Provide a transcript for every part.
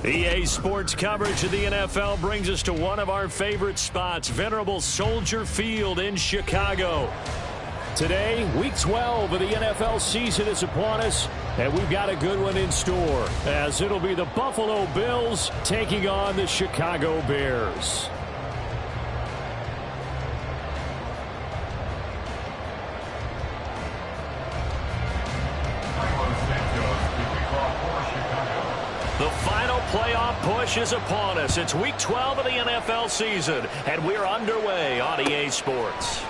EA Sports coverage of the NFL brings us to one of our favorite spots, venerable Soldier Field in Chicago. Today, Week 12 of the NFL season is upon us, and we've got a good one in store, as it'll be the Buffalo Bills taking on the Chicago Bears. The final playoff push is upon us. It's Week 12 of the NFL season, and we're underway on EA Sports.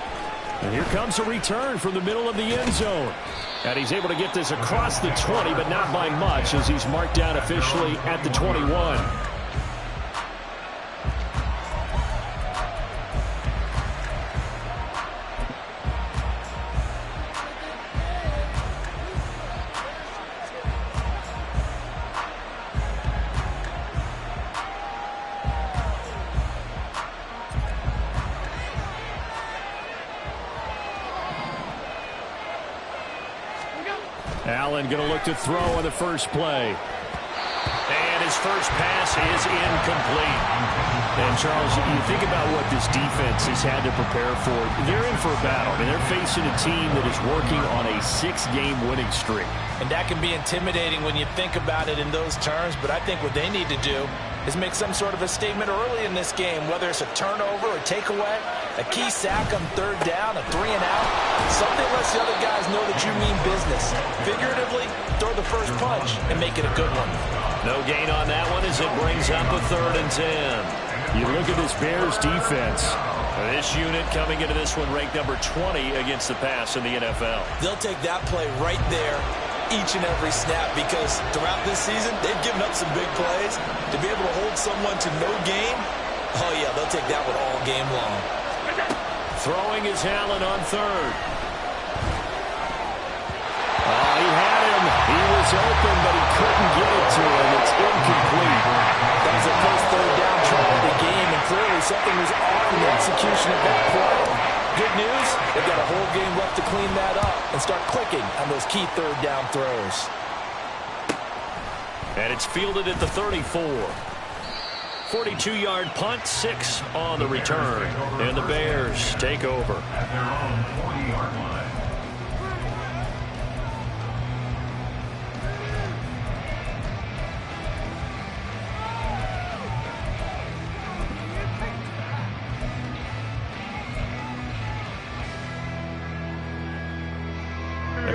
And here comes a return from the middle of the end zone. And he's able to get this across the 20, but not by much, as he's marked down officially at the 21. Allen going to look to throw on the first play. And his first pass is incomplete. And, Charles, you think about what this defense has had to prepare for. They're in for a battle. I mean, they're facing a team that is working on a 6-game winning streak. And that can be intimidating when you think about it in those terms. But I think what they need to do is make some sort of a statement early in this game, whether it's a turnover, a takeaway, a key sack on third down, a 3-and-out. Something lets the other guys know that you mean business. Figuratively, throw the first punch and make it a good one. No gain on that one as it brings up a 3rd and 10. You look at this Bears defense. This unit coming into this one ranked number 20 against the pass in the NFL. They'll take that play right there each and every snap, because throughout this season, they've given up some big plays. To be able to hold someone to no gain, oh yeah, they'll take that one all game long. Throwing is Allen on 3rd. Oh, he had him. He was open, but he couldn't get it to him. It's incomplete. That was the first 3rd down try of the game, and clearly something was off in the execution of that play. Good news, they've got a whole game left to clean that up and start clicking on those key 3rd down throws. And it's fielded at the 34. 42-yard punt, 6 on the return. And the Bears take over. At their own 40-yard line.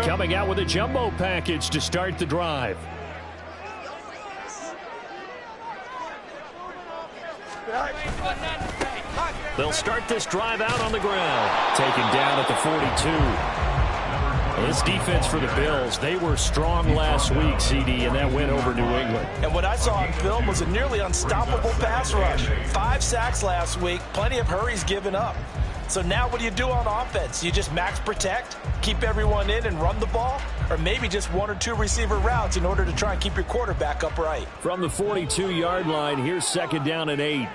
Coming out with a jumbo package to start the drive. They'll start this drive out on the ground. Taken down at the 42. This defense for the Bills, they were strong last week, CD, and that went over New England. And what I saw on film was a nearly unstoppable pass rush. 5 sacks last week, plenty of hurries given up. So now what do you do on offense? You just max protect, keep everyone in and run the ball? Or maybe just 1 or 2 receiver routes in order to try and keep your quarterback upright? From the 42-yard line, here's 2nd down and 8.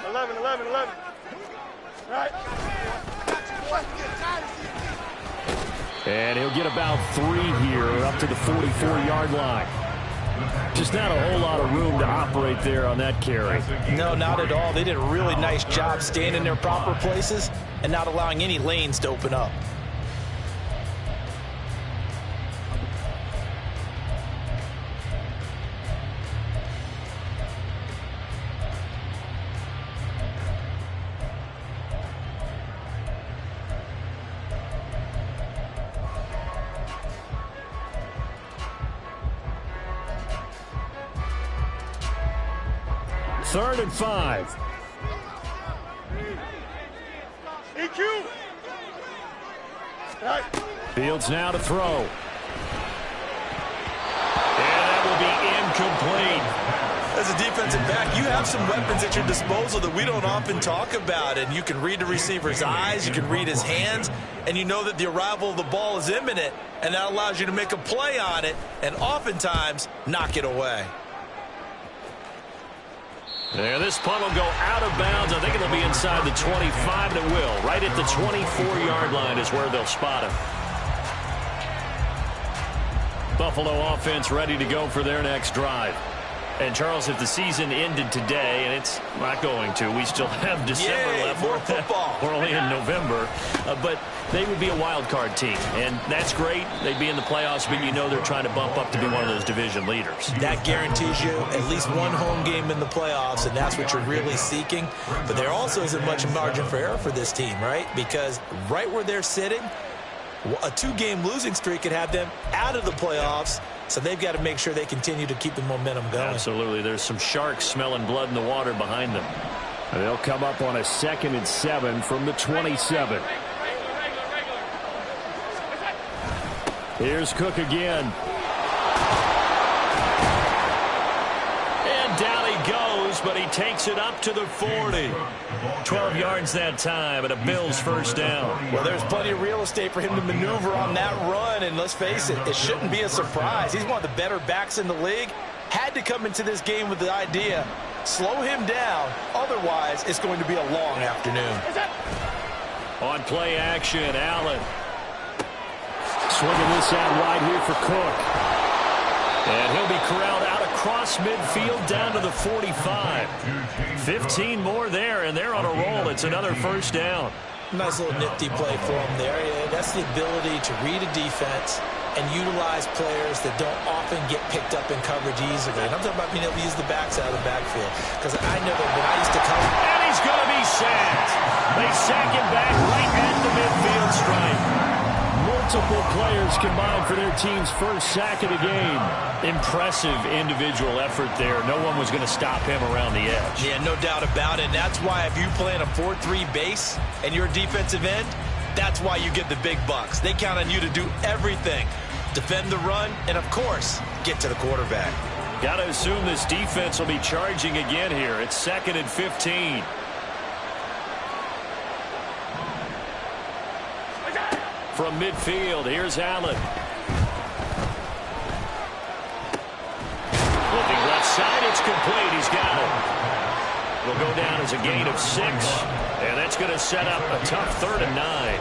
11. All right. And he'll get about 3 here up to the 44-yard line. Just not a whole lot of room to operate there on that carry. No, not at all. They did a really nice job staying in their proper places and not allowing any lanes to open up. Third and 5. EQ. Fields now to throw. And that will be incomplete. As a defensive back, you have some weapons at your disposal that we don't often talk about. And you can read the receiver's eyes, you can read his hands, and you know that the arrival of the ball is imminent, and that allows you to make a play on it and oftentimes knock it away. There, this punt will go out of bounds. I think it'll be inside the 25, and it will. Right at the 24-yard line is where they'll spot him. Buffalo offense ready to go for their next drive. And, Charles, if the season ended today, and it's not going to, we still have December left. More football. We're only in November. But they would be a wild card team, and that's great. They'd be in the playoffs, but you know they're trying to bump up to be one of those division leaders. That guarantees you at least one home game in the playoffs, and that's what you're really seeking. But there also isn't much margin for error for this team, right? Because right where they're sitting, a 2-game losing streak could have them out of the playoffs. So they've got to make sure they continue to keep the momentum going. Absolutely. There's some sharks smelling blood in the water behind them. And they'll come up on a 2nd and 7 from the 27. Here's Cook again. And down he goes, but he takes it up to the 40. 12 yards that time, and a Bills first down. Well, there's plenty of real estate for him to maneuver on that run, and let's face it, it shouldn't be a surprise. He's one of the better backs in the league. Had to come into this game with the idea, slow him down, otherwise it's going to be a long afternoon. On play action, Allen. Swinging this out wide here for Cook. And he'll be corralled out across midfield down to the 45. 15 more there, and they're on a roll. It's another first down. Nice little nifty play for him there. Yeah, that's the ability to read a defense and utilize players that don't often get picked up in coverage easily. And I'm talking about being able to use the backs out of the backfield. Because I know that when I used to cover... And he's going to be sacked. They sack him back right at the midfield stripe. Multiple players combined for their team's first sack of the game. Impressive individual effort there. No one was going to stop him around the edge. Yeah, no doubt about it. That's why if you play in a 4-3 base and you're a defensive end, that's why you get the big bucks. They count on you to do everything. Defend the run, and of course, get to the quarterback. Got to assume this defense will be charging again here. It's 2nd and 15. From midfield, here's Allen. Looking left side, it's complete. He's got it. Will go down as a gain of 6, and that's going to set up a tough 3rd and 9.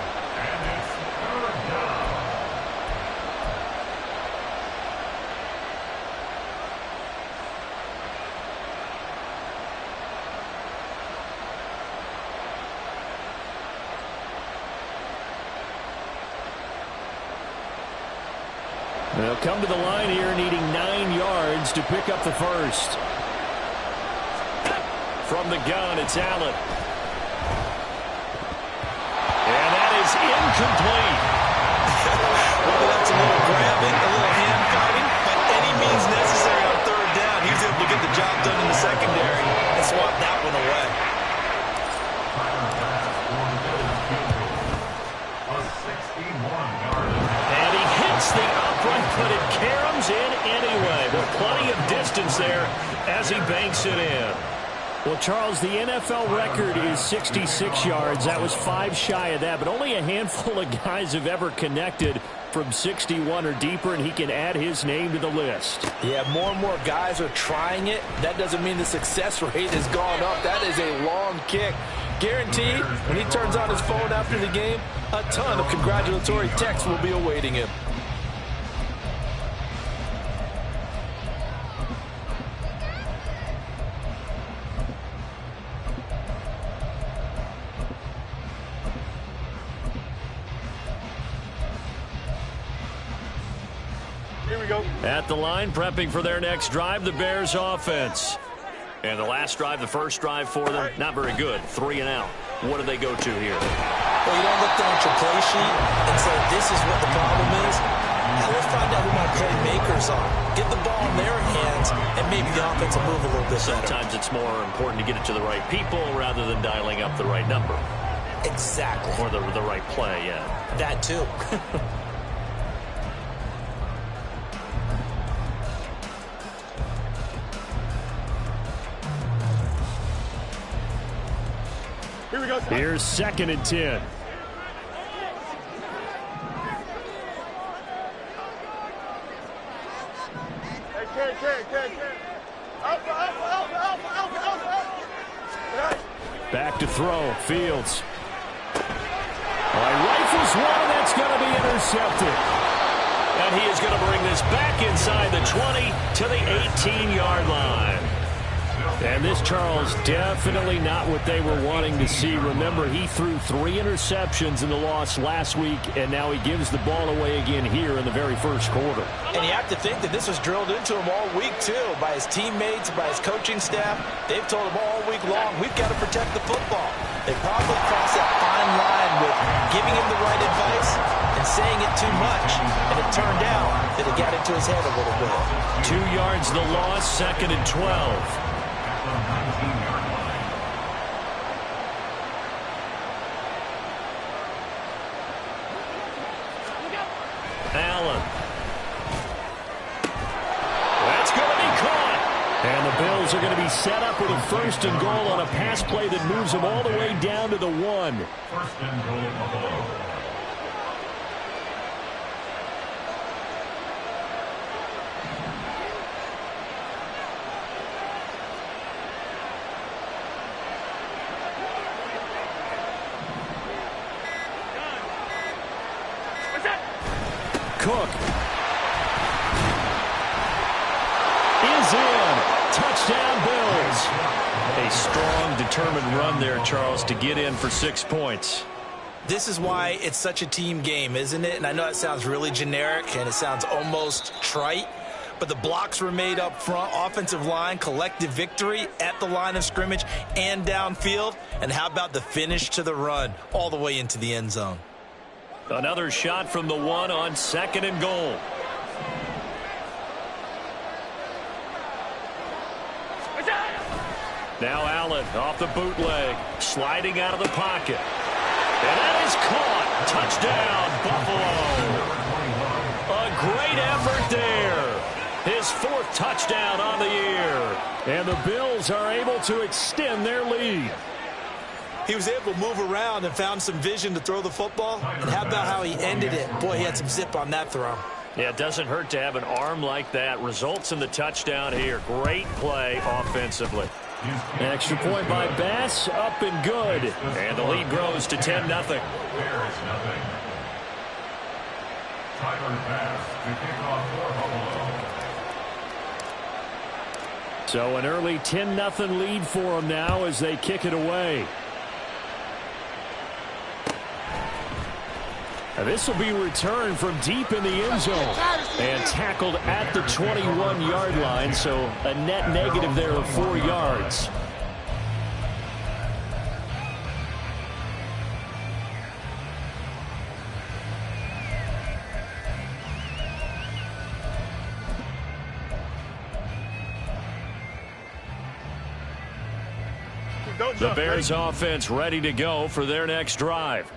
They'll come to the line here needing 9 yards to pick up the first. From the gun, it's Allen. And that is incomplete. Well, that's a little grabbing, a little hand fighting, but any means necessary on 3rd down. He was able to get the job done in the secondary and swat that one away. And he hits the upright, but it caroms in anyway. But plenty of distance there as he banks it in. Well, Charles, the NFL record is 66 yards. That was 5 shy of that, but only a handful of guys have ever connected from 61 or deeper, and he can add his name to the list. Yeah, more and more guys are trying it. That doesn't mean the success rate has gone up. That is a long kick. Guaranteed, when he turns on his phone after the game, a ton of congratulatory texts will be awaiting him. Here we go. At the line, prepping for their next drive, the Bears offense. And the last drive, the first drive for them, not very good. 3 and out. What do they go to here? Well, you don't look down at your play sheet and say, this is what the problem is. Now let's find out who my playmakers are. Get the ball in their hands, and maybe the offense will move a little bit better. Sometimes it's more important to get it to the right people rather than dialing up the right number. Exactly. Or the right play, yeah. That too. Here we go. Here's 2nd and 10. Carry. Alpha. Back to throw. Fields. Well, he rifles one. That's going to be intercepted. And he is going to bring this back inside the 20 to the 18-yard line. And this, Charles, definitely not what they were wanting to see. Remember, he threw 3 interceptions in the loss last week, and now he gives the ball away again here in the very first quarter. And you have to think that this was drilled into him all week, too, by his teammates, by his coaching staff. They've told him all week long, we've got to protect the football. They probably crossed that fine line with giving him the right advice and saying it too much. And it turned out that it got into his head a little bit. 2 yards the loss, 2nd and 12. Allen. That's going to be caught. And the Bills are going to be set up with a 1st and goal on a pass play that moves them all the way down to the 1. 1st and goal, Buffalo. Cook is in. Touchdown, Bills. A strong, determined run there, Charles, to get in for 6 points. This is why it's such a team game, isn't it? And I know it sounds really generic and it sounds almost trite, but the blocks were made up front, offensive line, collective victory at the line of scrimmage and downfield. And how about the finish to the run all the way into the end zone? Another shot from the 1 on 2nd and goal. Now Allen off the bootleg, sliding out of the pocket. And that is caught. Touchdown, Buffalo. A great effort there. His 4th touchdown on the year. And the Bills are able to extend their lead. He was able to move around and found some vision to throw the football. And how about how he ended it? Boy, he had some zip on that throw. Yeah, it doesn't hurt to have an arm like that. Results in the touchdown here. Great play offensively. Extra point by Bass, up and good. And the lead grows to 10-0. Bears 0. Tyler Bass to kick off for Buffalo. So an early 10-0 lead for them now as they kick it away. And this will be returned from deep in the end zone and tackled at the 21-yard line, so a net negative there of 4 yards. The Bears offense ready to go for their next drive.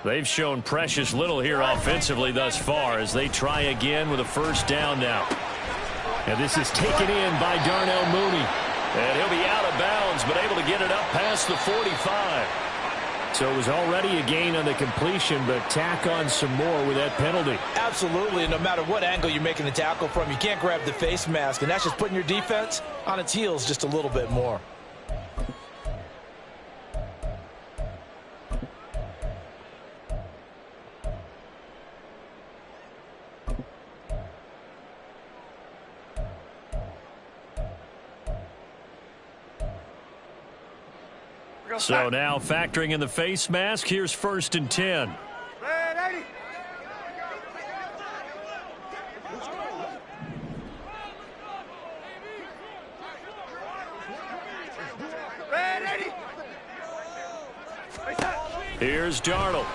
They've shown precious little here offensively thus far as they try again with a 1st down now. And this is taken in by Darnell Mooney. And he'll be out of bounds, but able to get it up past the 45. So it was already a gain on the completion, but tack on some more with that penalty. Absolutely, and no matter what angle you're making the tackle from, you can't grab the face mask, and that's just putting your defense on its heels just a little bit more. So now factoring in the face mask, here's 1st and 10. Ready. Ready. Here's Darnold.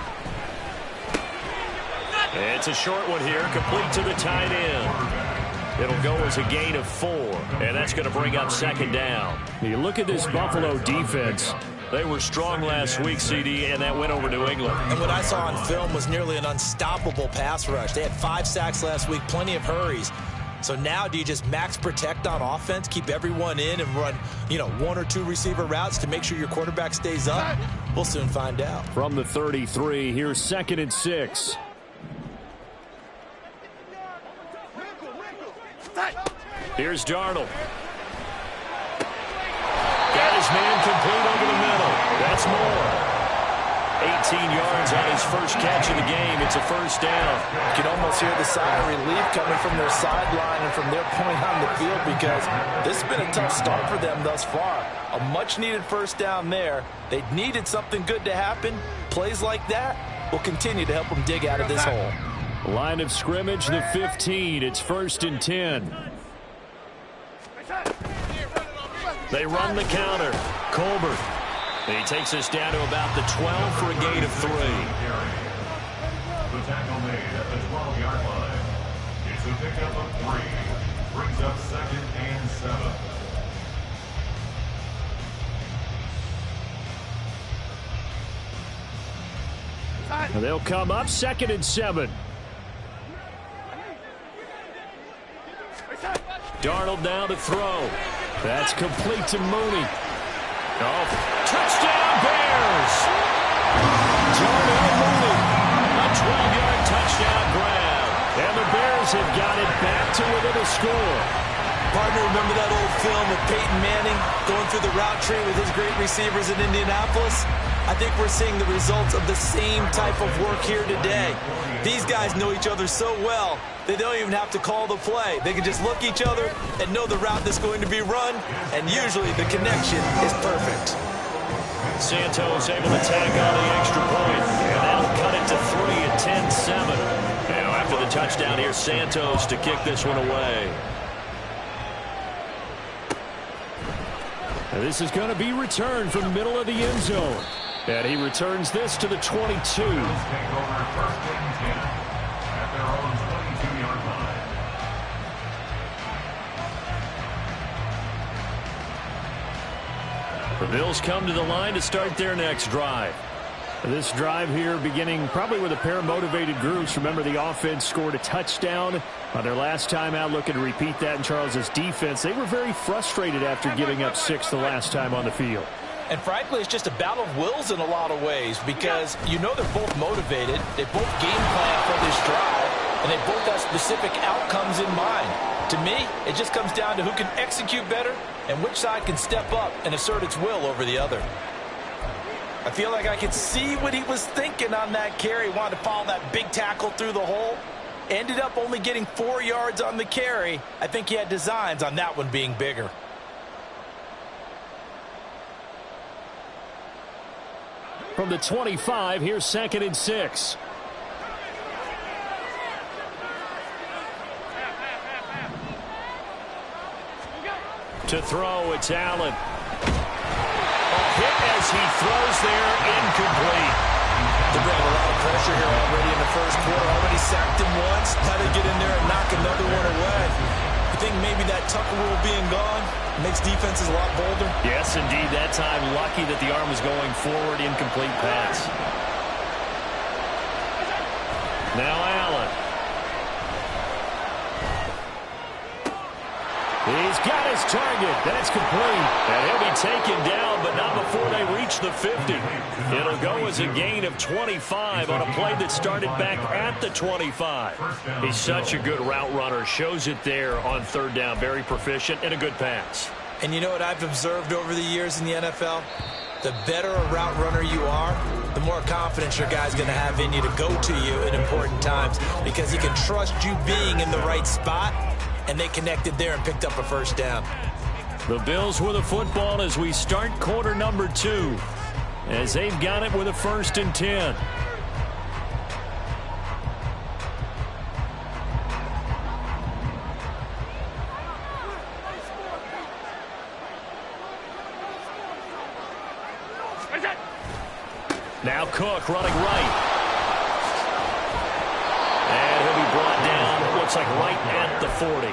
It's a short one here, complete to the tight end. It'll go as a gain of 4, and that's going to bring up 2nd down. You look at this Buffalo defense. They were strong last week, CD, and that went over New England. And what I saw on film was nearly an unstoppable pass rush. They had 5 sacks last week, plenty of hurries. So now do you just max protect on offense, keep everyone in and run, 1 or 2 receiver routes to make sure your quarterback stays up? We'll soon find out. From the 33, here's 2nd and 6. Here's Darnold. Got his man complete over the middle. That's more. 18 yards on his first catch of the game. It's a first down. You can almost hear the sigh of relief coming from their sideline and from their point on the field, because this has been a tough start for them thus far. A much-needed first down there. They needed something good to happen. Plays like that will continue to help them dig out of this hole. Line of scrimmage, the 15. It's 1st and 10. They run the counter. Colbert. He takes us down to about the 12 for a gain of 3. The tackle made at the 12-yard line. It's a pickup of 3. Brings up 2nd and 7. They'll come up 2nd and 7. Darnold now to throw. That's complete to Mooney. Oh, touchdown Bears! Darnell Mooney, a 12-yard touchdown grab. And the Bears have got it back to within a score. Partner, remember that old film of Peyton Manning going through the route tree with his great receivers in Indianapolis? I think we're seeing the results of the same type of work here today. These guys know each other so well, they don't even have to call the play. They can just look each other and know the route that's going to be run, and usually the connection is perfect. Santos able to tag on the extra point, and that'll cut it to 3 at 10-7. Now after the touchdown, here's Santos to kick this one away. Now this is going to be returned from the middle of the end zone. And he returns this to the 22. Take over 1st and 10 at their own 22-yard line. The Bills come to the line to start their next drive. This drive here beginning probably with a pair of motivated groups. Remember, the offense scored a touchdown on their last time out. Looking to repeat that in Charles's defense. They were very frustrated after giving up 6 the last time on the field. And frankly, it's just a battle of wills in a lot of ways, because you know they're both motivated. They both game plan for this drive, and they both have specific outcomes in mind. To me, it just comes down to who can execute better and which side can step up and assert its will over the other. I feel like I could see what he was thinking on that carry. Wanted to follow that big tackle through the hole. Ended up only getting 4 yards on the carry. I think he had designs on that one being bigger. From the 25, here's 2nd and 6. To throw, it's Allen. A hit as he throws there, incomplete. They're bringing a lot of pressure here already in the first quarter. Already sacked him once. How to get in there and knock another one away. You think maybe that Tucker rule being gone makes defenses a lot bolder? Yes, indeed. That time, lucky that the arm was going forward. Incomplete pass. Now Allen. He's got his target. That's complete. And he'll be taken down, but not before they reach the 50. It'll go as a gain of 25 on a play that started back at the 25. He's such a good route runner. Shows it there on 3rd down. Very proficient and a good pass. And you know what I've observed over the years in the NFL? The better a route runner you are, the more confidence your guy's going to have in you to go to you in important times, because he can trust you being in the right spot, and they connected there and picked up a first down. The Bills with the football as we start quarter number 2, as they've got it with a 1st and 10. Now Cook running right. And he'll be brought down, it looks like right at the 40.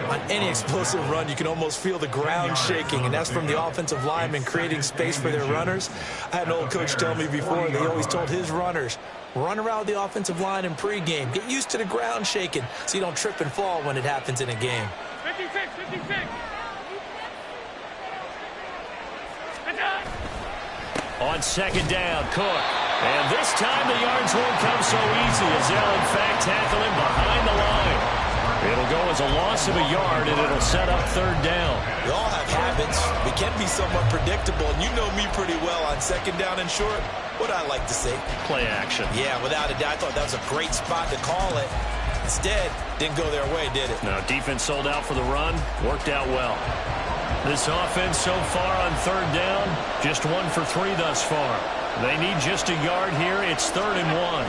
On any explosive run, you can almost feel the ground shaking, and that's from the offensive linemen creating space for their runners. I had an old coach tell me before that he always told his runners, run around with the offensive line in pregame. Get used to the ground shaking so you don't trip and fall when it happens in a game. 56, 56. On 2nd down, Cook. And this time the yards won't come so easy as they'll, in fact, tackle him behind the line. It'll go as a loss of a yard, and it'll set up third down. We all have habits. We can be somewhat predictable, and you know me pretty well on second down and short. What I like to say? Play action. Yeah, without a doubt. I thought that was a great spot to call it. Instead, didn't go their way, did it? No, defense sold out for the run. Worked out well. This offense so far on third down, just 1 for 3 thus far. They need just a yard here. It's 3rd and 1.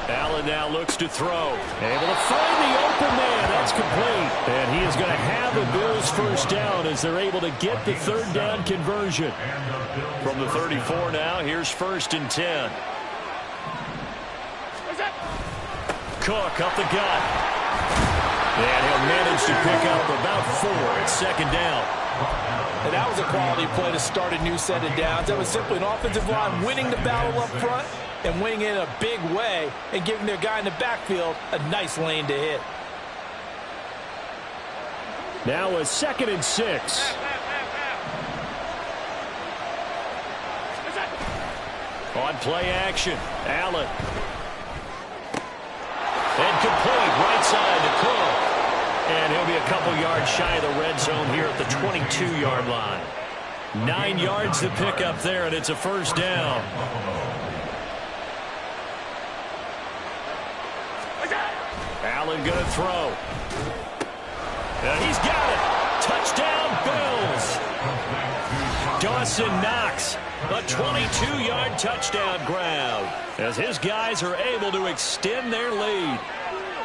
Allen now looks to throw. Able to find the open man. That's complete. And he is going to have the Bills first down as they're able to get the third down conversion. From the 34 now, here's 1st and 10. Cook up the gut. And he'll manage to pick up about 4. It's 2nd down. And that was a quality play to start a new set of downs. That was simply an offensive line winning the battle up front and winning it in a big way and giving their guy in the backfield a nice lane to hit. Now a 2nd and 6. On play action, Allen. And complete, right side to Cook. And he'll be a couple yards shy of the red zone here at the 22-yard line. 9 yards to pick up there, and it's a first down. Allen going to throw. And he's got it. Touchdown, Bills. Dawson Knox, a 22-yard touchdown grab, as his guys are able to extend their lead.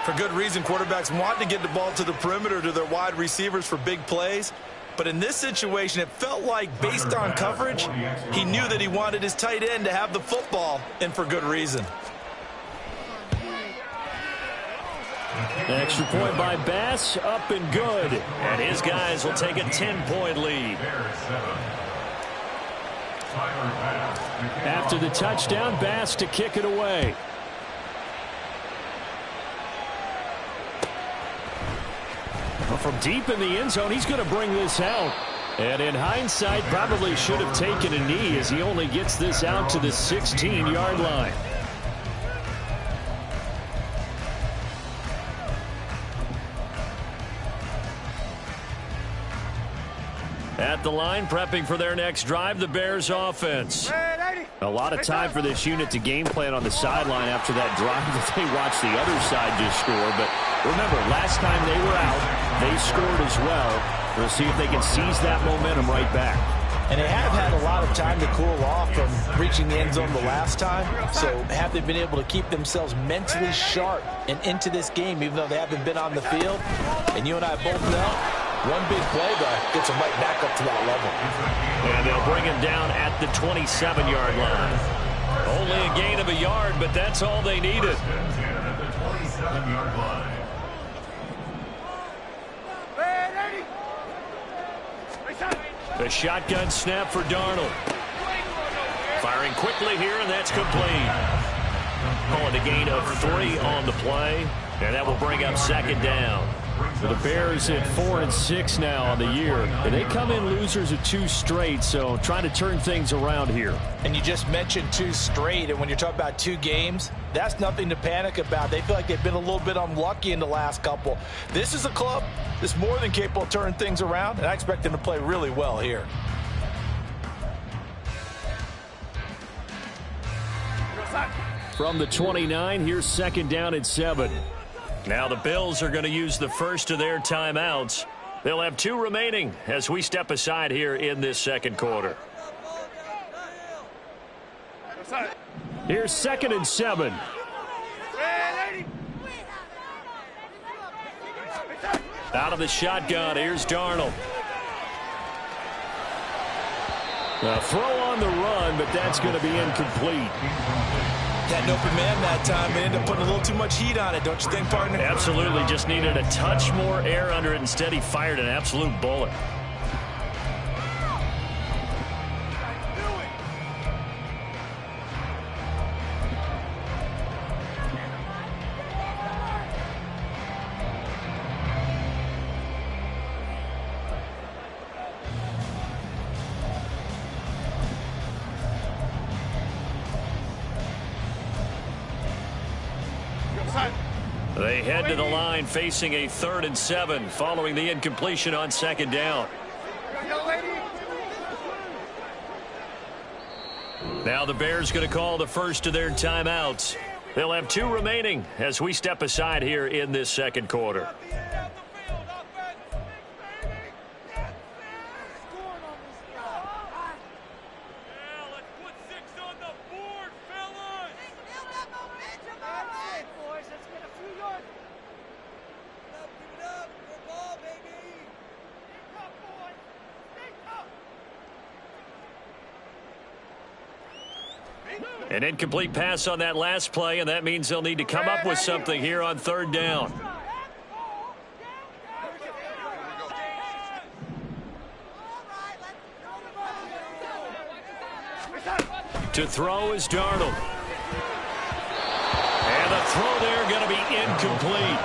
For good reason, quarterbacks want to get the ball to the perimeter to their wide receivers for big plays. But in this situation, it felt like, based on coverage, he knew that he wanted his tight end to have the football, and for good reason. Extra point by Bass, up and good. And his guys will take a 10-point lead. After the touchdown, Bass to kick it away. Well, from deep in the end zone, he's going to bring this out. And in hindsight, probably should have taken a knee as he only gets this out to the 16-yard line. At the line, prepping for their next drive, the Bears offense. A lot of time for this unit to game plan on the sideline after that drive that they watched the other side just score. But remember, last time they were out, they scored as well. We'll see if they can seize that momentum right back. And they have had a lot of time to cool off from reaching the end zone the last time. So have they been able to keep themselves mentally sharp and into this game, even though they haven't been on the field? And you and I both know, one big play, though, gets them right back up to that level. And they'll bring him down at the 27-yard line. Only a gain of a yard, but that's all they needed. The shotgun snap for Darnold. Firing quickly here, and that's complete. Calling a gain of 3 on the play, and that will bring up 2nd down. For the Bears at 4-6 now on the year. And they come in losers of 2 straight, so trying to turn things around here. And you just mentioned 2 straight, and when you're talking about 2 games, that's nothing to panic about. They feel like they've been a little bit unlucky in the last couple. This is a club that's more than capable of turning things around, and I expect them to play really well here. From the 29, here's 2nd down and 7. Now the Bills are going to use the first of their timeouts. They'll have 2 remaining as we step aside here in this 2nd quarter. Here's 2nd and 7. Out of the shotgun, here's Darnold. A throw on the run, but that's going to be incomplete. Had an open man that time. They ended up putting a little too much heat on it, don't you think, partner? Absolutely. Just needed a touch more air under it. Instead, he fired an absolute bullet. They head to the line facing a 3rd and 7 following the incompletion on 2nd down. Now the Bears going to call the first of their timeouts. They'll have 2 remaining as we step aside here in this 2nd quarter. An incomplete pass on that last play, and that means they'll need to come up with something here on 3rd down. To throw is Darnold. And the throw there going to be incomplete.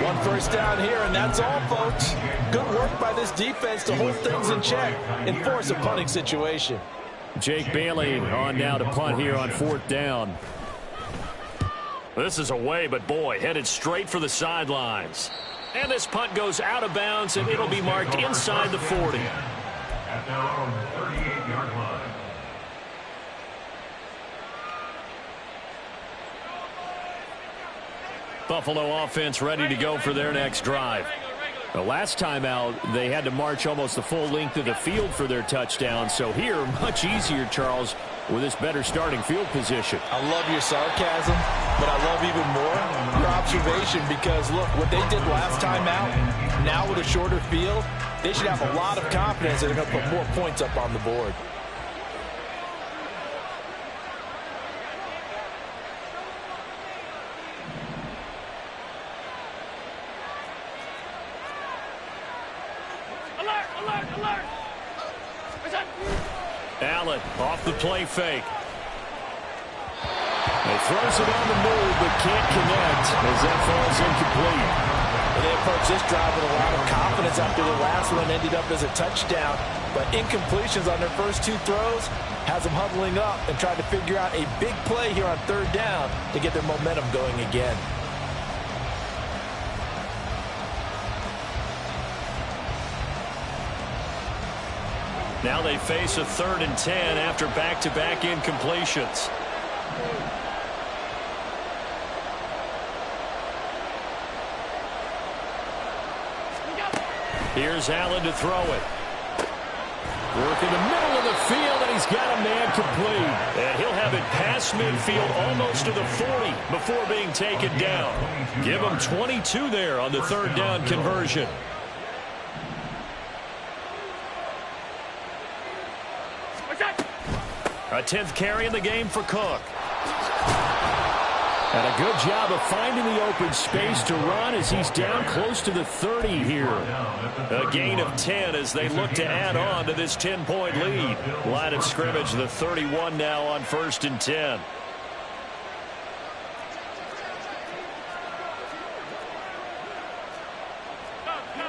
1 first down here, and that's all, folks. Good work by this defense to hold things in check and force a punting situation. Jake Bailey on now to punt here on 4th down. This is away, but boy, headed straight for the sidelines. And this punt goes out of bounds, and it'll be marked inside the 40. At their own 38-yard line. Buffalo offense ready to go for their next drive. The last time out, they had to march almost the full length of the field for their touchdown. So here, much easier, Charles, with this better starting field position. I love your sarcasm, but I love even more your observation because, look, what they did last time out, now with a shorter field, they should have a lot of confidence that they're going to put more points up on the board. Allen off the play fake. He throws it on the move, but can't connect as that falls incomplete. And they approach this drive with a lot of confidence after the last one ended up as a touchdown. But incompletions on their first 2 throws has them huddling up and trying to figure out a big play here on 3rd down to get their momentum going again. Now they face a 3rd and 10 after back-to-back incompletions. Here's Allen to throw it. Work in the middle of the field, and he's got a man complete. And he'll have it past midfield almost to the 40 before being taken down. Give him 22 there on the 3rd down conversion. A 10th carry in the game for Cook. And a good job of finding the open space to run as he's down close to the 30 here. A gain of 10 as they look to add on to this 10-point lead. Line of scrimmage, the 31 now on 1st and 10.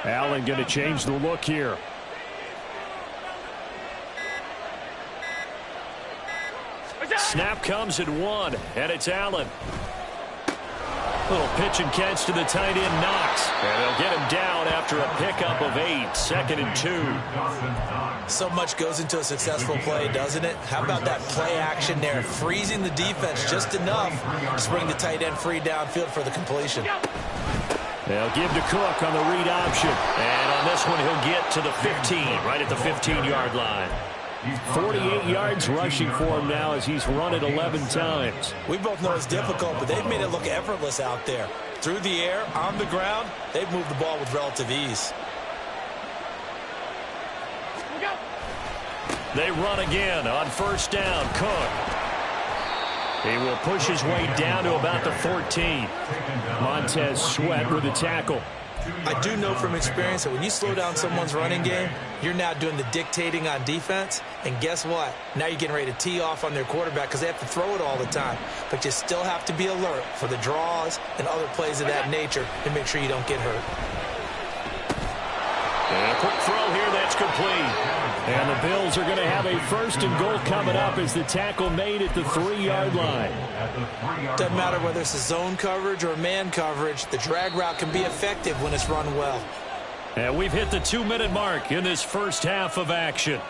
Allen going to change the look here. Snap comes at 1, and it's Allen. Little pitch and catch to the tight end, Knox. And they'll get him down after a pickup of 8, 2nd and 2. So much goes into a successful play, doesn't it? How about that play action there, freezing the defense just enough to bring the tight end free downfield for the completion. They'll give to Cook on the read option. And on this one, he'll get to the 15, right at the 15-yard line. 48 yards rushing for him now as he's run it 11 times. We both know it's difficult, but they've made it look effortless out there. Through the air, on the ground, they've moved the ball with relative ease. They run again on 1st down. Cook. He will push his way down to about the 14. Montez Sweat with the tackle. I do know from experience that when you slow down someone's running game, you're now doing the dictating on defense. And guess what? Now you're getting ready to tee off on their quarterback because they have to throw it all the time. But you still have to be alert for the draws and other plays of that nature and make sure you don't get hurt. And a quick throw here that's complete. And the Bills are going to have a 1st and goal coming up as the tackle made at the 3-yard line. Doesn't matter whether it's a zone coverage or man coverage, the drag route can be effective when it's run well. And we've hit the 2-minute mark in this first half of action.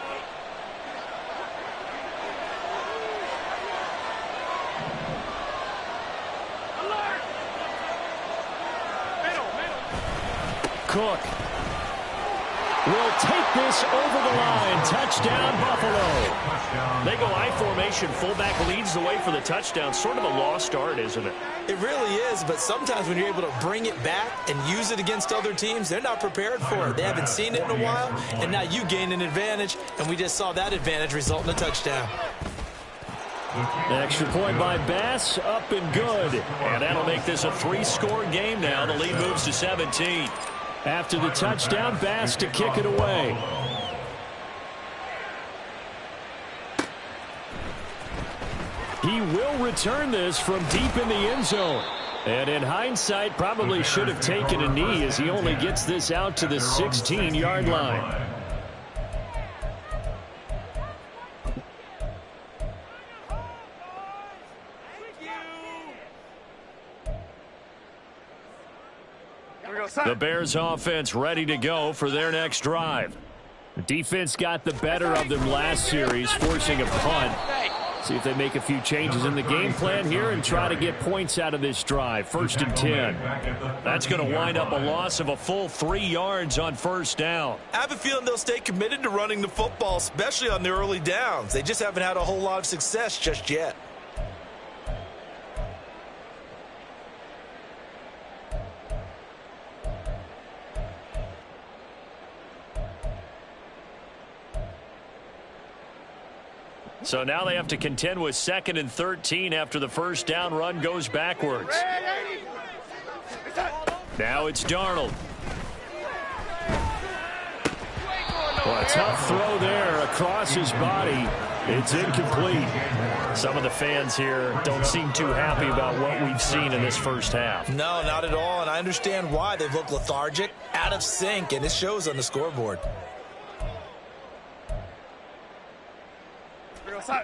Cook will take this over the line. Touchdown, Buffalo. They go I formation. Fullback leads the way for the touchdown. Sort of a lost art, isn't it? It really is, but sometimes when you're able to bring it back and use it against other teams, they're not prepared for it. They haven't seen it in a while, and now you gain an advantage, and we just saw that advantage result in a touchdown. An extra point by Bass, up and good. And that'll make this a 3-score game now. The lead moves to 17. After the touchdown, Bass to kick it away. He will return this from deep in the end zone. And in hindsight, probably should have taken a knee as he only gets this out to the 16-yard line. The Bears offense ready to go for their next drive. The defense got the better of them last series, forcing a punt. See if they make a few changes in the game plan here and try to get points out of this drive. 1st and 10. That's going to wind up a loss of a full 3 yards on 1st down. I have a feeling they'll stay committed to running the football, especially on the early downs. They just haven't had a whole lot of success just yet. So now they have to contend with 2nd and 13 after the 1st down run goes backwards. Now it's Darnold. Well, a tough throw there across his body. It's incomplete. Some of the fans here don't seem too happy about what we've seen in this first half. No, not at all, and I understand why. They've looked lethargic, out of sync, and it shows on the scoreboard.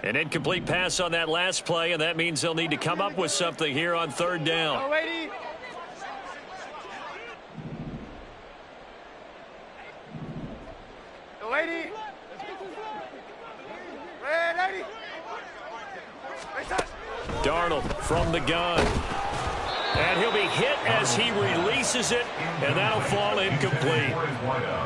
An incomplete pass on that last play, and that means they'll need to come up with something here on 3rd down. Darnold from the gun. And he'll be hit as he releases it, and that'll fall incomplete.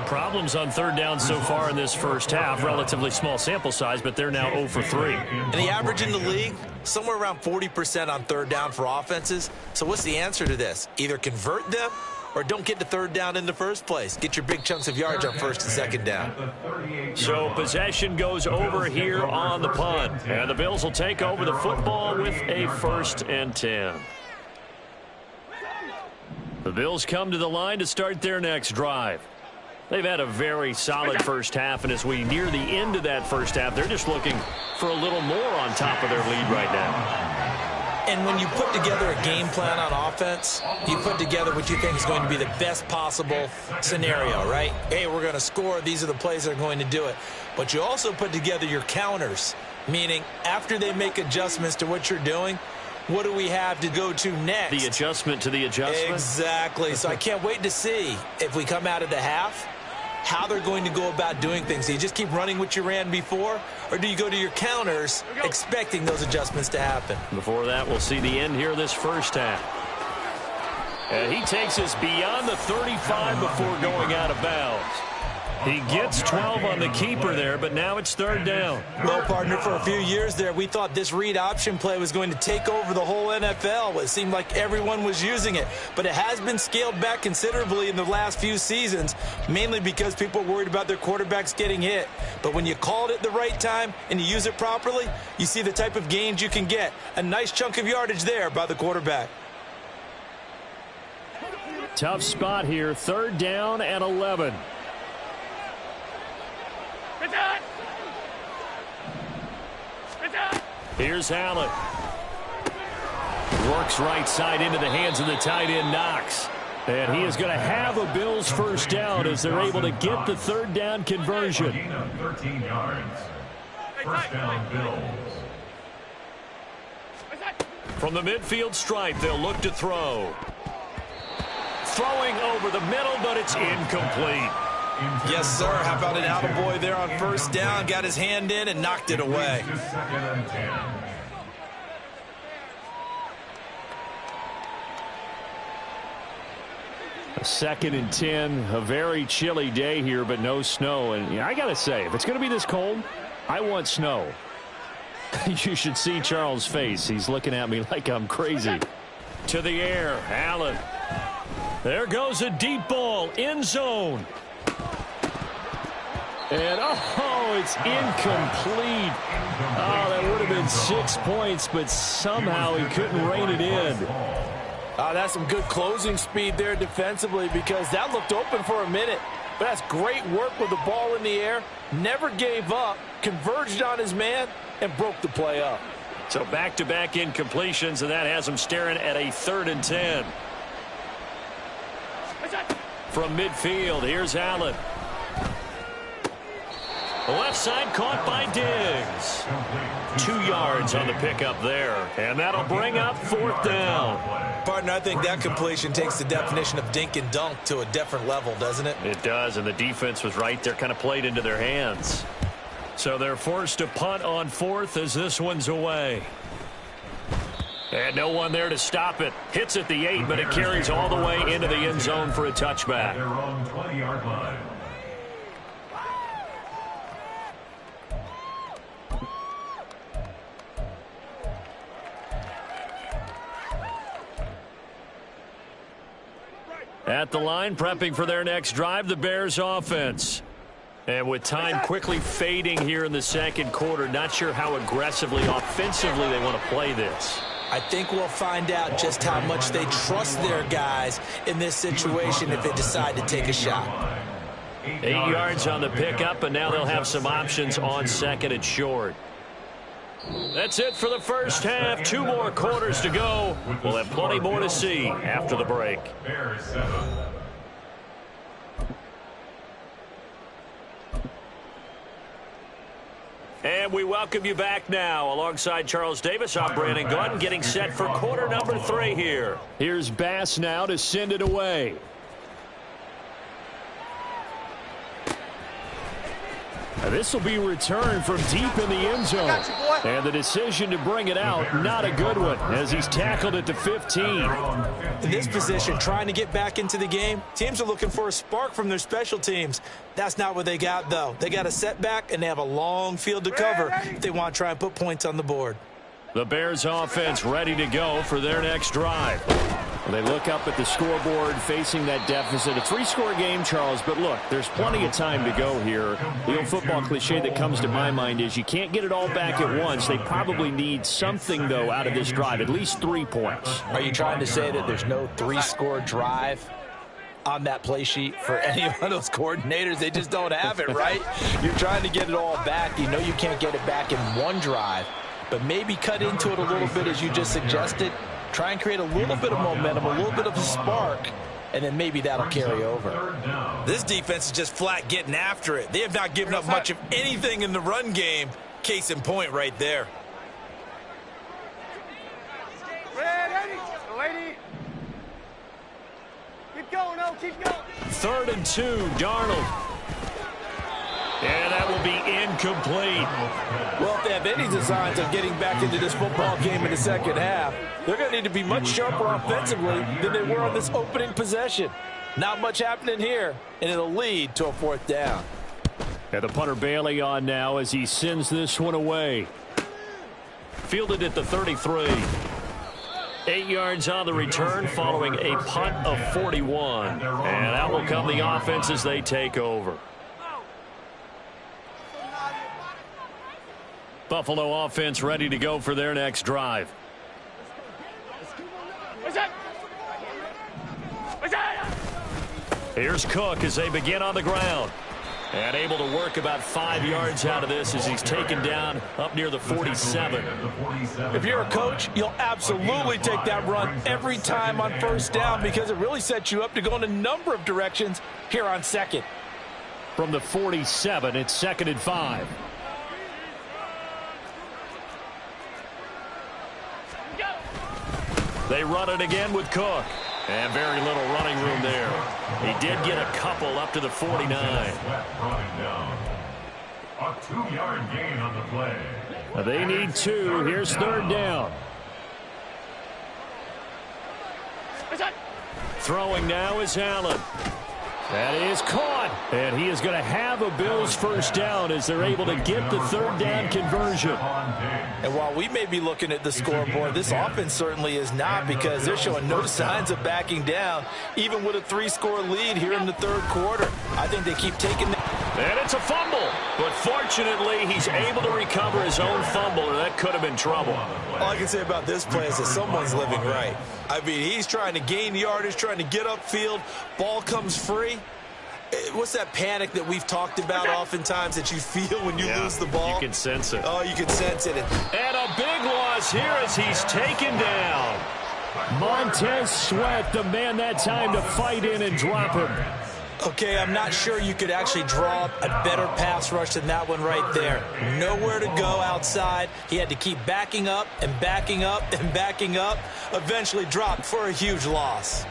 Problems on 3rd down so far in this first half. Relatively small sample size, but they're now 0 for 3. And the average in the league, somewhere around 40% on 3rd down for offenses. So what's the answer to this? Either convert them or don't get to 3rd down in the first place. Get your big chunks of yards on 1st and 2nd down. So possession goes over here on the punt. And the Bills will take over the football with a 1st and 10. The Bills come to the line to start their next drive. They've had a very solid first half, and as we near the end of that first half, they're just looking for a little more on top of their lead right now. And when you put together a game plan on offense, you put together what you think is going to be the best possible scenario, right? Hey, we're going to score. These are the plays that are going to do it. But you also put together your counters, meaning after they make adjustments to what you're doing, what do we have to go to next? The adjustment to the adjustment? Exactly. So I can't wait to see if we come out of the half, how they're going to go about doing things. Do you just keep running what you ran before, or do you go to your counters expecting those adjustments to happen? Before that, we'll see the end here of this first half. And he takes us beyond the 35 before going out of bounds. He gets 12 on the keeper there, but now it's 3rd down. Well, partner, for a few years there, we thought this read option play was going to take over the whole NFL. It seemed like everyone was using it, but it has been scaled back considerably in the last few seasons, mainly because people are worried about their quarterbacks getting hit. But when you call it at the right time and you use it properly, you see the type of gains you can get. A nice chunk of yardage there by the quarterback. Tough spot here, 3rd down and 11. Here's Allen. Works right side into the hands of the tight end, Knox. And he is going to have a Bills first down as they're able to get the third down conversion. Gain of 13 yards. First down, Bills. From the midfield stripe, they'll look to throw. Throwing over the middle, but it's incomplete. Yes, sir. How about an attaboy there on first down? Got his hand in and knocked it away. Second and 10. A 2nd and 10, a very chilly day here, but no snow. And I got to say, if it's going to be this cold, I want snow. You should see Charles' face. He's looking at me like I'm crazy. To the air, Allen. There goes a deep ball, end zone. And, oh, it's incomplete. Oh, that would have been 6 points, but somehow he couldn't rein it in. That's some good closing speed there defensively, because that looked open for a minute. But that's great work with the ball in the air. Never gave up, converged on his man, and broke the play up. So back-to-back incompletions, and that has him staring at a 3rd and 10. From midfield, here's Allen. Left side caught by Diggs. 2 yards on the pickup there, and that'll bring up 4th down. Partner, I think that completion takes the definition of dink and dunk to a different level, doesn't it? It does, and the defense was right there, kind of played into their hands. So they're forced to punt on 4th as this one's away. And no one there to stop it. Hits at the 8, but it carries all the way into the end zone for a touchback. Their own 20-yard line. At the line, prepping for their next drive, the Bears offense. And with time quickly fading here in the 2nd quarter, not sure how aggressively, offensively they want to play this. I think we'll find out just how much they trust their guys in this situation if they decide to take a shot. 8 yards on the pickup, and now they'll have some options on 2nd and short. That's it for the first half. 2 more quarters to go. We'll have plenty more to see after the break. Bears 7. And we welcome you back now. Alongside Charles Davis, I'm Brandon Gunn, getting set for quarter number 3 here. Here's Bass now to send it away. This will be returned from deep in the end zone. And the decision to bring it out, not a good one, as he's tackled at the 15. In this position, trying to get back into the game, teams are looking for a spark from their special teams. That's not what they got, though. They got a setback, and they have a long field to cover if they want to try and put points on the board. The Bears offense ready to go for their next drive. They look up at the scoreboard facing that deficit. A 3-score game, Charles, but look, there's plenty of time to go here. The old football cliche that comes to my mind is you can't get it all back at once. They probably need something, though, out of this drive, at least 3 points. Are you trying to say that there's no 3-score drive on that play sheet for any of those coordinators? They just don't have it, right? You're trying to get it all back. You know you can't get it back in one drive, but maybe cut into it a little bit as you just suggested. Try and create a little bit of momentum, a little bit of a spark, and then maybe that'll carry over. This defense is just flat getting after it. They have not given up much of anything in the run game. Case in point right there. Ready? Lady. Keep going, oh, keep going. 3rd and 2, Darnold. And that will be incomplete. Well, if they have any designs of getting back into this football game in the second half, they're going to need to be much sharper offensively than they were on this opening possession. Not much happening here, and it'll lead to a 4th down. And the punter Bailey on now as he sends this one away. Fielded at the 33. 8 yards on the return following a punt of 41. And that will come the offense as they take over. Buffalo offense ready to go for their next drive. Here's Cook as they begin on the ground. And able to work about 5 yards out of this as he's taken down up near the 47. If you're a coach, you'll absolutely take that run every time on first down because it really sets you up to go in a number of directions here on second. From the 47, it's 2nd and 5. They run it again with Cook. And very little running room there. He did get a couple up to the 49. A 2-yard gain on the play. They need 2. Here's 3rd down. Throwing now is Allen. That is caught. And he is going to have a Bills first down as they're able to get the 3rd down conversion. And while we may be looking at the scoreboard, this offense certainly is not because they're showing no signs of backing down, even with a 3-score lead here in the 3rd quarter. I think they keep taking the... And it's a fumble. But fortunately, he's able to recover his own fumble, or that could have been trouble. All I can say about this play is that someone's living right. I mean, he's trying to gain yardage, trying to get upfield. Ball comes free. What's that panic that we've talked about oftentimes that you feel when you lose the ball? You can sense it. Oh, you can sense it. And a big loss here as he's taken down. Montez Sweat, the man that time to fight in and drop him. Okay, I'm not sure you could actually draw up a better pass rush than that one right there. Nowhere to go outside. He had to keep backing up and backing up and backing up. Eventually dropped for a huge loss.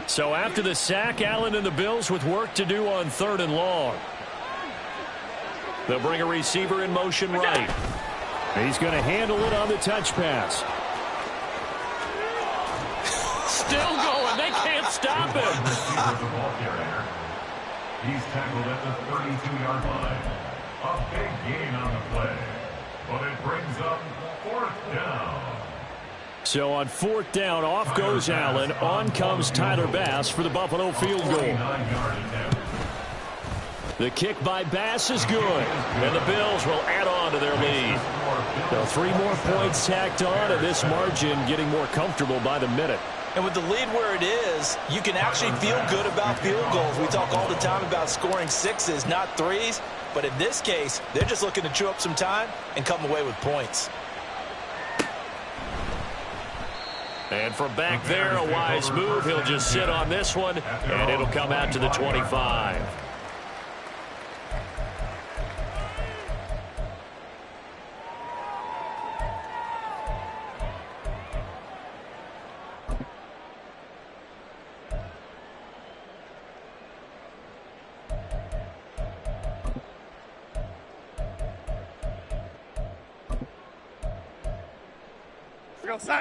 So after the sack, Allen and the Bills with work to do on 3rd and long. They'll bring a receiver in motion right. He's going to handle it on the touch pass. Still going. They can't stop him. He's tackled at the 32-yard line. A big gain on the play. But it brings up 4th down. So on 4th down, off goes Allen. On comes Tyler Bass for the Buffalo field goal. The kick by Bass is good. And the Bills will add on to their lead. So 3 more points tacked on, and this margin getting more comfortable by the minute. And with the lead where it is, you can actually feel good about field goals. We talk all the time about scoring 6s, not 3s. But in this case, they're just looking to chew up some time and come away with points. And from back there, a wise move. He'll just sit on this one, and it'll come out to the 25.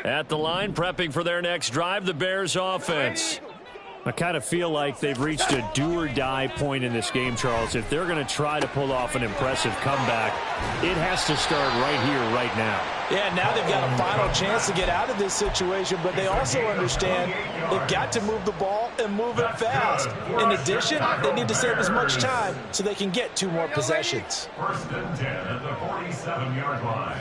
At the line, prepping for their next drive, the Bears offense. I kind of feel like they've reached a do-or-die point in this game, Charles. If they're going to try to pull off an impressive comeback, it has to start right here, right now. Yeah, now they've got a final chance to get out of this situation, but they also understand they've got to move the ball and move it fast. In addition, they need to save as much time so they can get 2 more possessions. 1st and 10 at the 47-yard line.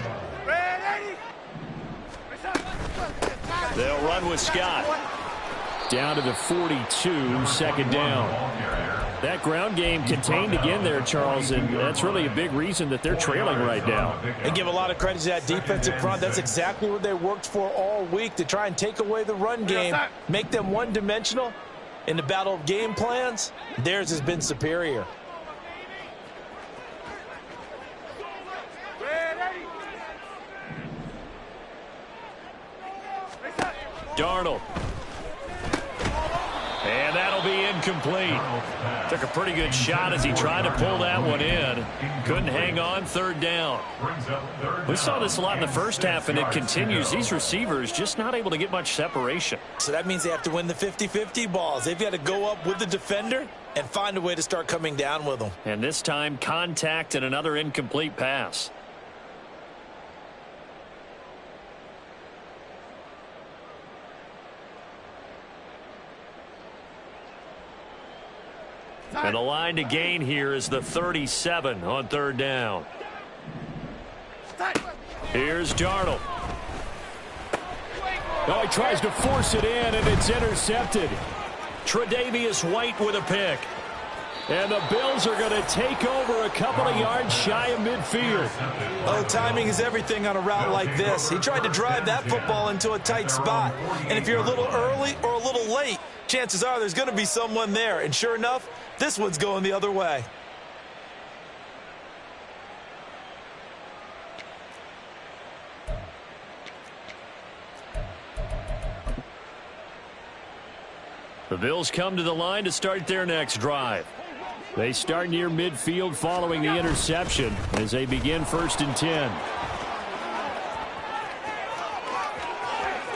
They'll run with Scott. Down to the 42, 2nd down. That ground game contained again there, Charles, and that's really a big reason that they're trailing right now. And give a lot of credit to that defensive front. That's exactly what they worked for all week, to try and take away the run game, make them one-dimensional. In the battle of game plans, theirs has been superior. Darnold. And that'll be incomplete. Took a pretty good shot as he tried to pull that one in. Couldn't hang on, 3rd down. We saw this a lot in the first half, and it continues. These receivers just not able to get much separation. So that means they have to win the 50-50 balls. They've got to go up with the defender and find a way to start coming down with them. And this time, contact and another incomplete pass. And the line to gain here is the 37 on 3rd down. Oh, he tries to force it in, and it's intercepted. Tre'Davious White with a pick. And the Bills are going to take over a couple of yards shy of midfield. Oh, timing is everything on a route like this. He tried to drive that football into a tight spot. And if you're a little early or a little late, chances are there's going to be someone there. And sure enough, this one's going the other way. The Bills come to the line to start their next drive. They start near midfield following the interception as they begin 1st and 10.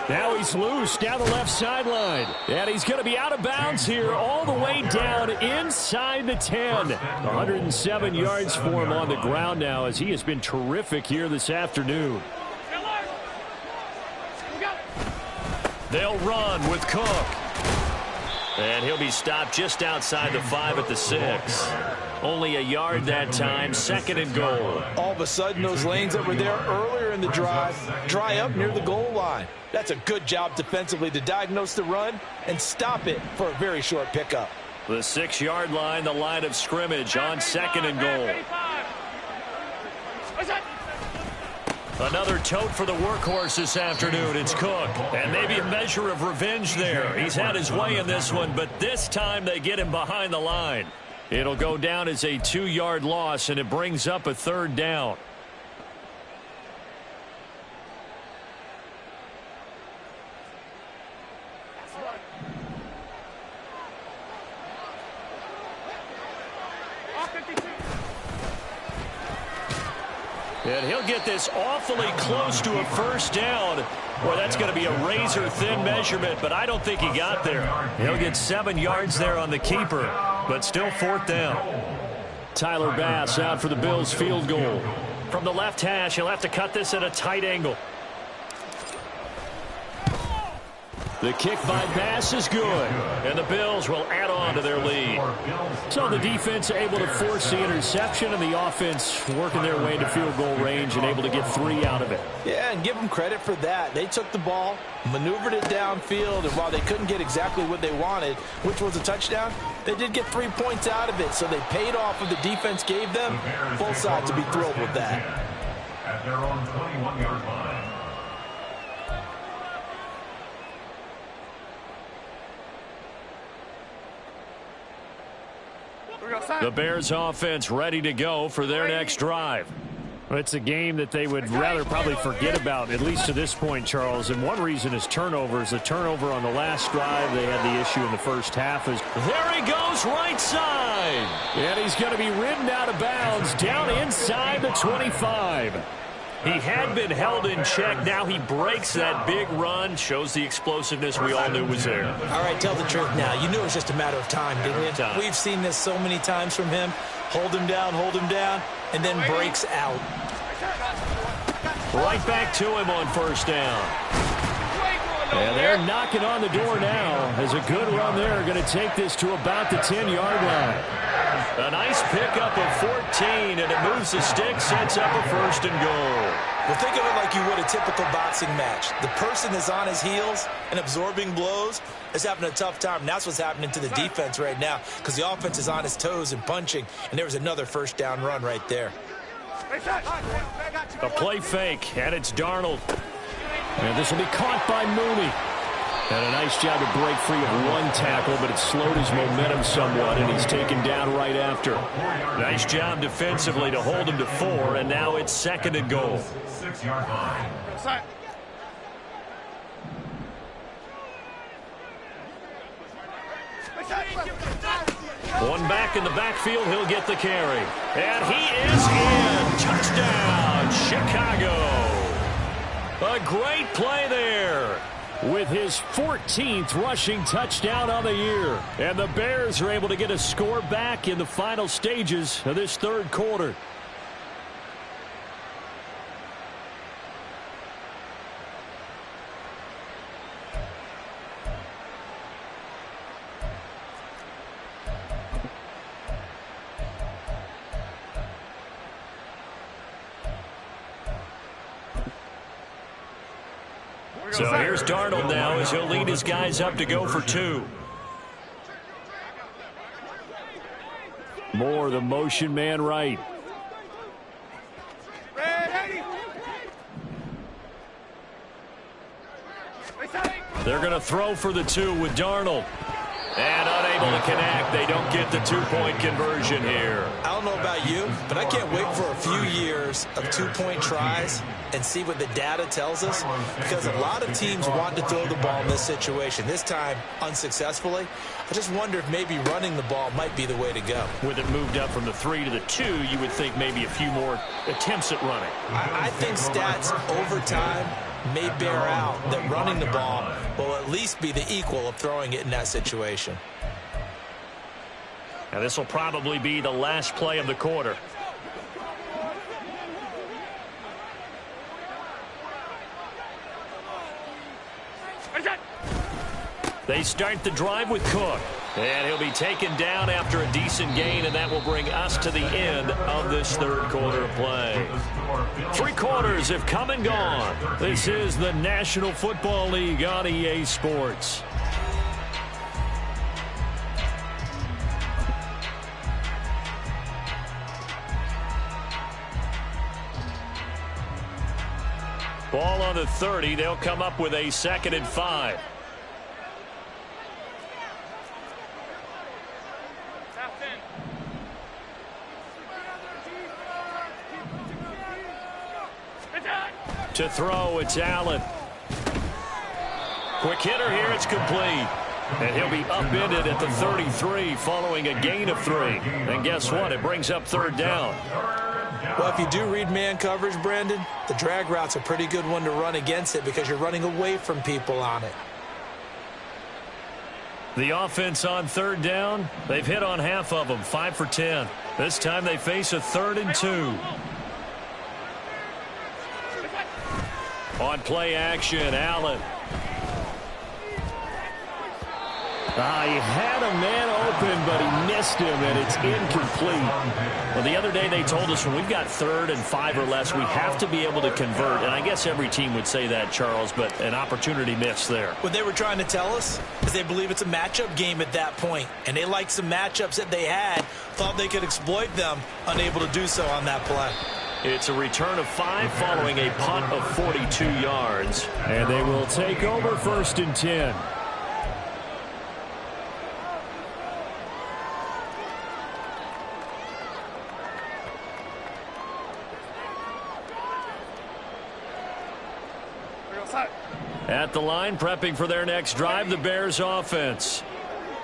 Now he's loose down the left sideline. And he's going to be out of bounds here all the way down inside the 10. 107 yards for him on the ground now as he has been terrific here this afternoon. They'll run with Cook. And he'll be stopped just outside the 5 at the 6. Only a yard that time, 2nd and goal. All of a sudden, those lanes that were there earlier in the drive dry up near the goal line. That's a good job defensively to diagnose the run and stop it for a very short pickup. The 6-yard line, the line of scrimmage on 2nd and goal. Another tote for the workhorse this afternoon. It's Cook. And maybe a measure of revenge there. He's had his way in this one, but this time they get him behind the line. It'll go down as a 2-yard loss, and it brings up a 3rd down. And he'll get this awfully close to a 1st down. Boy, that's going to be a razor-thin measurement, but I don't think he got there. He'll get 7 yards there on the keeper, but still 4th down. Tyler Bass out for the Bills field goal. From the left hash, he'll have to cut this at a tight angle. The kick by Bass is good. And the Bills will add on to their lead. So the defense able to force the interception, and the offense working their way into field goal range and able to get 3 out of it. Yeah, and give them credit for that. They took the ball, maneuvered it downfield, and while they couldn't get exactly what they wanted, which was a touchdown, they did get 3 points out of it, so they paid off what the defense gave them. Both sides will be thrilled with that. At their own 21-yard line. The Bears offense ready to go for their next drive. It's a game that they would rather probably forget about, at least to this point, Charles. And one reason is turnovers. The turnover on the last drive, they had the issue in the first half. There he goes, right side. And he's going to be ridden out of bounds down inside the 25. He had been held in check. Now he breaks that big run. Shows the explosiveness we all knew was there. All right, tell the truth now. You knew it was just a matter of time, didn't you? Time. We've seen this so many times from him. Hold him down, and then breaks out. Right back to him on 1st down. And they're knocking on the door now as a good run there. Going to take this to about the 10-yard line. A nice pickup of 14, and it moves the stick, sets up a 1st and goal. Well, think of it like you would a typical boxing match. The person that's on his heels and absorbing blows is having a tough time. And that's what's happening to the defense right now because the offense is on his toes and punching, and there was another 1st down run right there. A play fake, and it's Darnold. And this will be caught by Mooney. And a nice job to break free of 1 tackle, but it slowed his momentum somewhat, and he's taken down right after. Nice job defensively to hold him to 4, and now it's 2nd and goal. 6-yard line. One back in the backfield, he'll get the carry. And he is in. Touchdown, Chicago. A great play there. With his 14th rushing touchdown on the year. And the Bears are able to get a score back in the final stages of this 3rd quarter. So here's Darnold now as he'll lead his guys up to go for 2. Moore, the motion man right. They're going to throw for the 2 with Darnold. And unable to connect. They don't get the 2-point conversion here. I don't know about you, but I can't wait for a few years of 2-point tries and see what the data tells us, because a lot of teams want to throw the ball in this situation. This time, unsuccessfully. I just wonder if maybe running the ball might be the way to go. With it moved up from the 3 to the 2, you would think maybe a few more attempts at running. I think stats over time may bear out that running the ball will at least be the equal of throwing it in that situation. Now this will probably be the last play of the quarter. They start the drive with Cook. And he'll be taken down after a decent gain, and that will bring us to the end of this third quarter of play. 3 quarters have come and gone. This is the National Football League on EA Sports. Ball on the 30. They'll come up with a 2nd and 5. To throw, it's Allen. Quick hitter here, it's complete. And he'll be upended at the 33 following a gain of 3. And guess what? It brings up 3rd down. Well, if you do read man coverage, Brandon, the drag route's a pretty good one to run against it because you're running away from people on it. The offense on 3rd down, they've hit on half of them, 5 for 10. This time they face a 3rd and 2. On play action, Allen. He had a man open, but he missed him, and it's incomplete. Well, the other day they told us when we've got 3rd and 5 or less, we have to be able to convert. And I guess every team would say that, Charles, but an opportunity missed there. What they were trying to tell us is they believe it's a matchup game at that point, and they liked some matchups that they had, thought they could exploit them, unable to do so on that play. It's a return of 5 following a punt of 42 yards. And they will take over 1st and 10. At the line, prepping for their next drive, the Bears offense.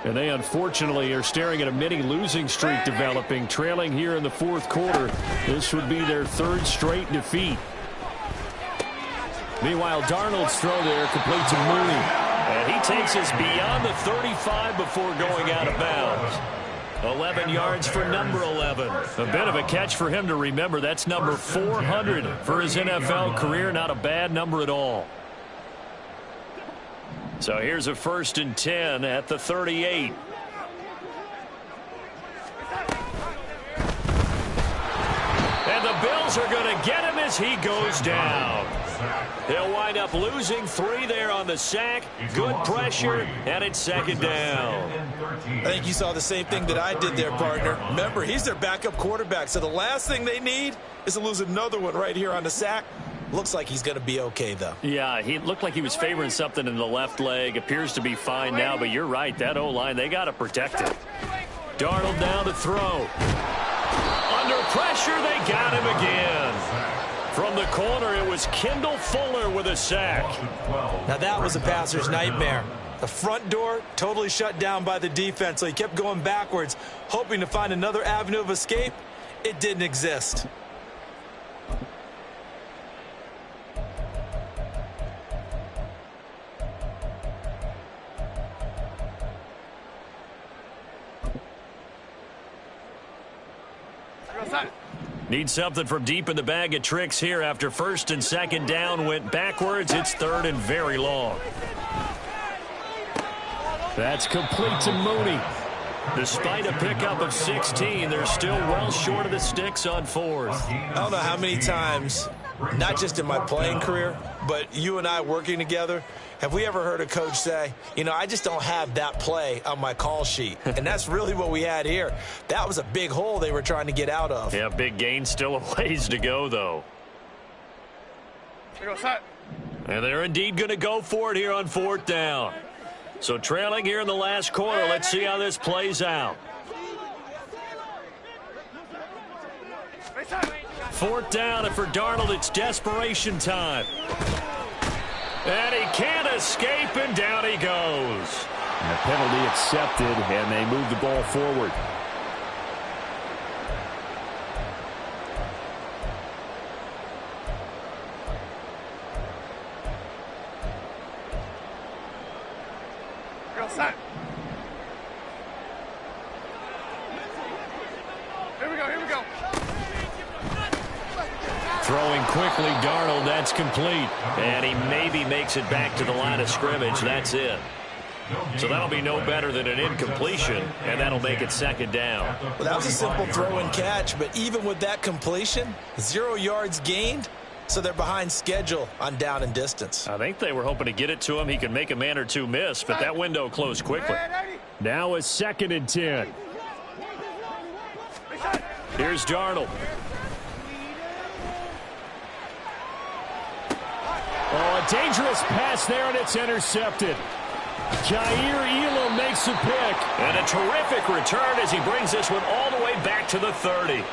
And they unfortunately are staring at a mini losing streak developing, trailing here in the 4th quarter. This would be their 3rd straight defeat. Meanwhile, Darnold's throw there complete to Mooney. And he takes us beyond the 35 before going out of bounds. 11 yards for number 11. A bit of a catch for him to remember. That's number 400 for his NFL career. Not a bad number at all. So here's a 1st and 10 at the 38. And the Bills are going to get him as he goes down. They'll wind up losing 3 there on the sack. Good pressure, and it's 2nd down. I think you saw the same thing that I did there, partner. Remember, he's their backup quarterback, so the last thing they need is to lose another one right here on the sack. Looks like he's going to be okay, though. Yeah, he looked like he was favoring something in the left leg. Appears to be fine now, but you're right. That O-line, they got to protect it. Darnold now to throw. Under pressure, they got him again. From the corner, it was Kendall Fuller with a sack. Now that was a passer's nightmare. The front door totally shut down by the defense, so he kept going backwards, hoping to find another avenue of escape. It didn't exist. Need something from deep in the bag of tricks here after 1st and 2nd down went backwards. It's 3rd and very long. That's complete to Mooney. Despite a pickup of 16, they're still well short of the sticks on fourth. I don't know how many times, not just in my playing career, but you and I working together, have we ever heard a coach say, you know, I just don't have that play on my call sheet? And that's really what we had here. That was a big hole they were trying to get out of. Yeah, big gain, still a ways to go, though. Here goes set. And they're indeed going to go for it here on fourth down. So trailing here in the last quarter. Let's see how this plays out. Fourth down, and for Darnold, it's desperation time. And he can't escape, and down he goes. And the penalty accepted, and they move the ball forward. Set. Here we go, here we go. Throwing quickly, Darnold, that's complete. And he maybe makes it back to the line of scrimmage. That's it. So that'll be no better than an incompletion, and that'll make it second down. Well, that was a simple throw and catch, but even with that completion, 0 yards gained. So they're behind schedule on down and distance. I think they were hoping to get it to him. He could make a man or two miss, but that window closed quickly. Now it's 2nd and 10. Here's Darnold. Oh, a dangerous pass there, and it's intercepted. Jair Elam makes a pick. And a terrific return as he brings this one all the way back to the 30.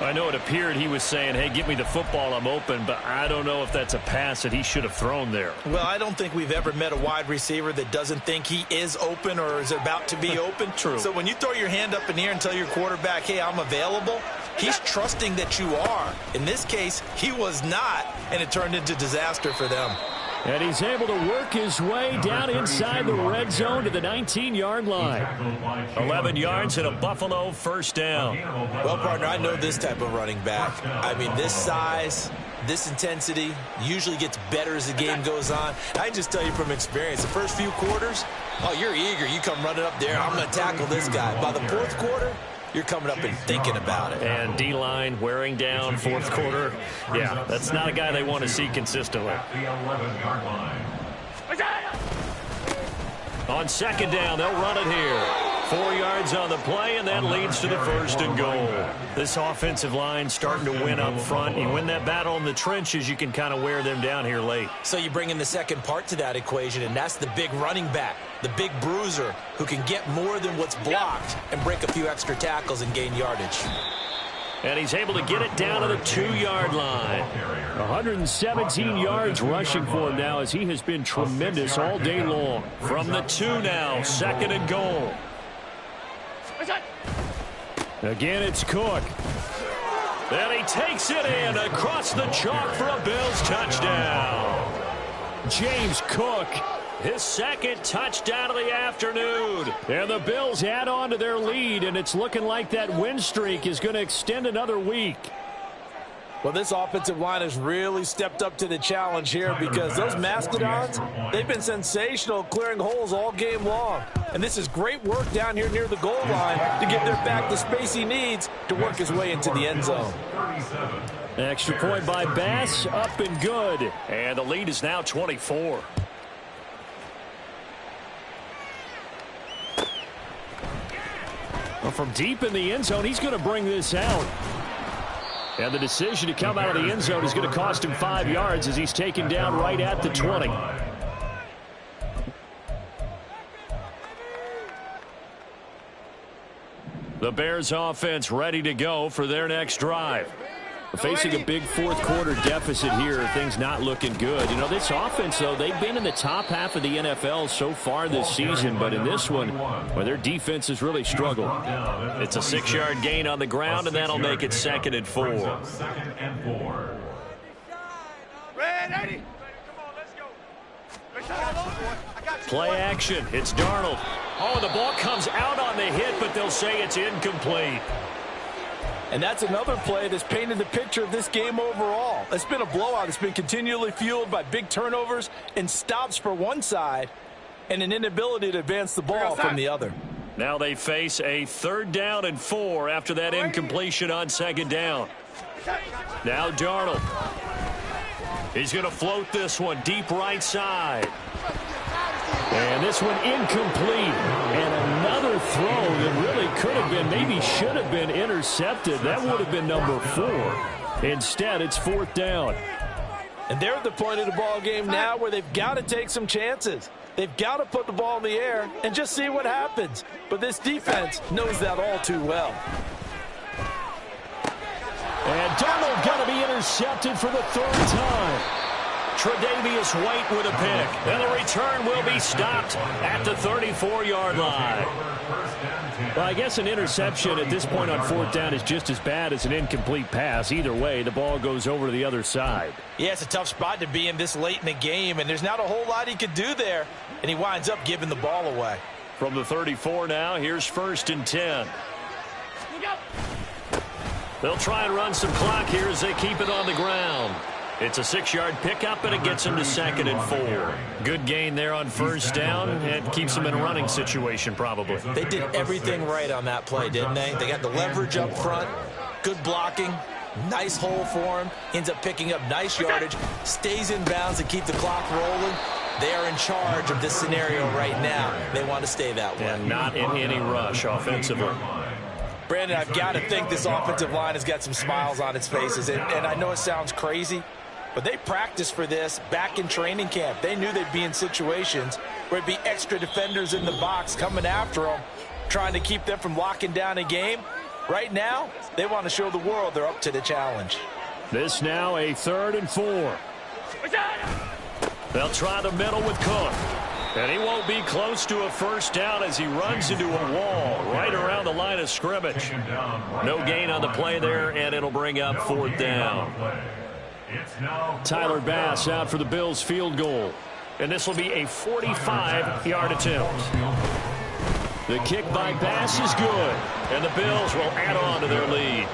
I know it appeared he was saying, hey, give me the football, I'm open, but I don't know if that's a pass that he should have thrown there. Well, I don't think we've ever met a wide receiver that doesn't think he is open or is about to be open. True. So when you throw your hand up in the air and tell your quarterback, hey, I'm available, he's trusting that you are. In this case, he was not, and it turned into disaster for them. And he's able to work his way down inside the red zone to the 19-yard line. 11 yards and a Buffalo first down. Well, partner, I know this type of running back. I mean, this size, this intensity usually gets better as the game goes on. I can just tell you from experience, the first few quarters, oh, you're eager. You come running up there, I'm going to tackle this guy. By the fourth quarter, you're coming up and thinking about it. And D-line wearing down fourth quarter. Yeah, that's not a guy they want to see consistently. The 11-yard line. On second down, they'll run it here. 4 yards on the play, and that leads to the 1st and goal. This offensive line starting to win up front. You win that battle in the trenches, you can kind of wear them down here late. So you bring in the second part to that equation, and that's the big running back, the big bruiser who can get more than what's blocked and break a few extra tackles and gain yardage. And he's able to get it down to the 2-yard line. 117 yards rushing for him now as he has been tremendous all day long. From the 2 now, 2nd and goal. Again, it's Cook. And he takes it in across the chalk for a Bills touchdown. James Cook. His 2nd touchdown of the afternoon. And the Bills add on to their lead, and it's looking like that win streak is going to extend another week. Well, this offensive line has really stepped up to the challenge here because those Mastodons, they've been sensational clearing holes all game long. And this is great work down here near the goal line to give their back the space he needs to work his way into the end zone. Extra point by Bass, up and good. And the lead is now 24. Well, from deep in the end zone, he's going to bring this out. And the decision to come out of the end zone is going to cost him 5 yards as he's taken down right at the 20. The Bears offense ready to go for their next drive. Facing a big fourth quarter deficit here, things not looking good. You know, this offense, though, they've been in the top half of the NFL so far this season, but in this one, well, their defense has really struggled. It's a 6-yard gain on the ground, and that'll make it 2nd and 4. Second and 4. Red, Eddie. Come on, let's go. Play action. It's Darnold. Oh, the ball comes out on the hit, but they'll say it's incomplete. And that's another play that's painted the picture of this game overall. It's been a blowout. It's been continually fueled by big turnovers and stops for one side and an inability to advance the ball from the other. Now they face a 3rd down and 4 after that incompletion on 2nd down. Now Darnold. He's going to float this one deep right side. And this one incomplete. And another throw that really could have been, maybe should have been intercepted. That would have been number 4. Instead, it's 4th down. And they're at the point of the ball game now where they've got to take some chances. They've got to put the ball in the air and just see what happens. But this defense knows that all too well. And Darnold going to be intercepted for the 3rd time. Tre'Davious White with a pick. And the return will be stopped at the 34-yard line. Well, I guess an interception at this point on 4th down is just as bad as an incomplete pass. Either way, the ball goes over to the other side. Yeah, it's a tough spot to be in this late in the game, and there's not a whole lot he could do there, and he winds up giving the ball away. From the 34 now, here's 1st and 10. They'll try and run some clock here as they keep it on the ground. It's a 6-yard pickup, and it gets them to 2nd and 4. Good gain there on 1st down, and keeps them in a running situation probably. They did everything right on that play, didn't they? They got the leverage up front, good blocking, nice hole for him, ends up picking up nice yardage, stays in bounds to keep the clock rolling. They are in charge of this scenario right now. They want to stay that way. And not in any rush offensively. Brandon, I've got to think this offensive line has got some smiles on its faces, and I know it sounds crazy, but they practiced for this back in training camp. They knew they'd be in situations where it'd be extra defenders in the box coming after them, trying to keep them from locking down a game. Right now, they want to show the world they're up to the challenge. This now a 3rd and 4. They'll try the middle with Cook. And he won't be close to a 1st down as he runs into a wall right around the line of scrimmage. No gain on the play there, and it'll bring up 4th down. Tyler Bass out for the Bills field goal. And this will be a 45-yard attempt. The kick by Bass is good. And the Bills will add on to their lead.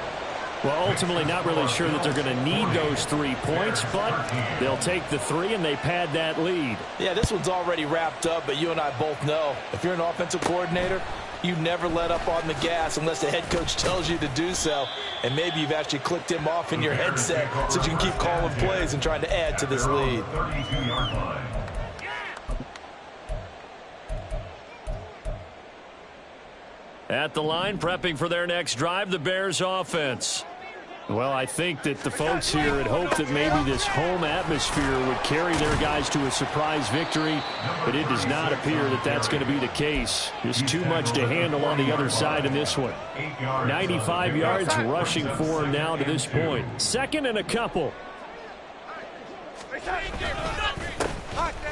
Well, ultimately not really sure that they're going to need those 3 points, but they'll take the 3 and they pad that lead. Yeah, this one's already wrapped up, but you and I both know if you're an offensive coordinator, you never let up on the gas unless the head coach tells you to do so. And maybe you've actually clicked him off in your headset so you can keep calling plays and trying to add to this lead. At the line, prepping for their next drive, the Bears offense. Well, I think that the folks here had hoped that maybe this home atmosphere would carry their guys to a surprise victory, but it does not appear that that's going to be the case. There's too much to handle on the other side in this one. 95 yards rushing for him now to this point. 2nd and a couple.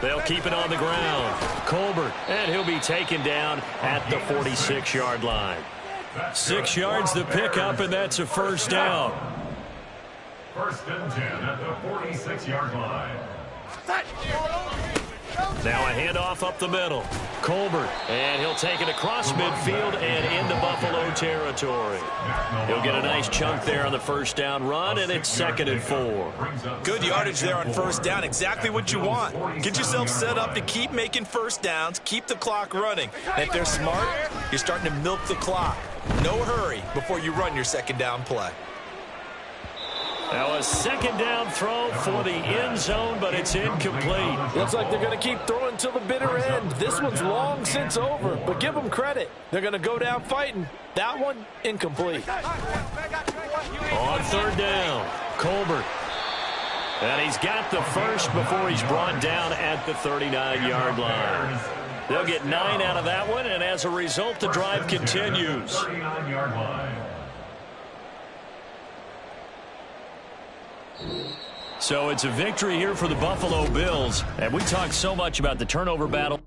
They'll keep it on the ground. Colbert, and he'll be taken down at the 46-yard line. 6 yards the pickup, and that's a 1st down. 1st and 10 at the 46-yard line. Now a handoff up the middle. Colbert, and he'll take it across midfield and into Buffalo territory. He'll get a nice chunk there on the 1st down run, and it's 2nd and 4. Good yardage there on 1st down. Exactly what you want. Get yourself set up to keep making 1st downs, keep the clock running. And if they're smart, you're starting to milk the clock. No hurry before you run your 2nd down play. Now a 2nd down throw for the end zone, but it's incomplete. Looks like they're going to keep throwing till the bitter end. This one's long since over, but give them credit. They're going to go down fighting. That one, incomplete. On 3rd down, Colbert. And he's got the first before he's brought down at the 39-yard line. They'll get 9 out of that one, and as a result, the drive continues. 39-yard line. So it's a victory here for the Buffalo Bills. And we talked so much about the turnover battle.